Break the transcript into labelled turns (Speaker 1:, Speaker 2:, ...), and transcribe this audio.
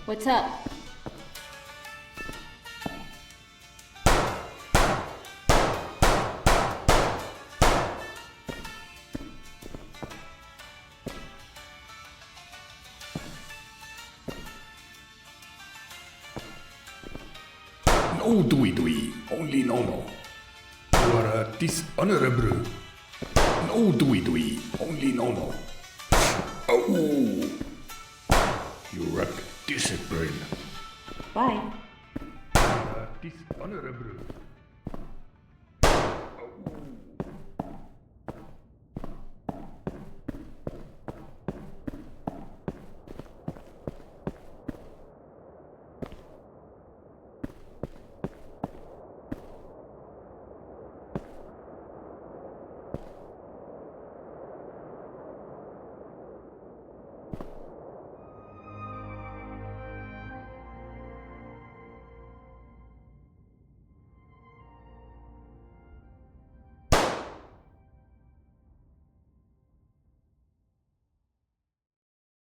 Speaker 1: What's up?
Speaker 2: No, Dewey Dewey, only no no. You are dishonorable. No, Dewey Dewey, only no no. Oh, you lack discipline.
Speaker 1: Bye.
Speaker 2: Dishonorable.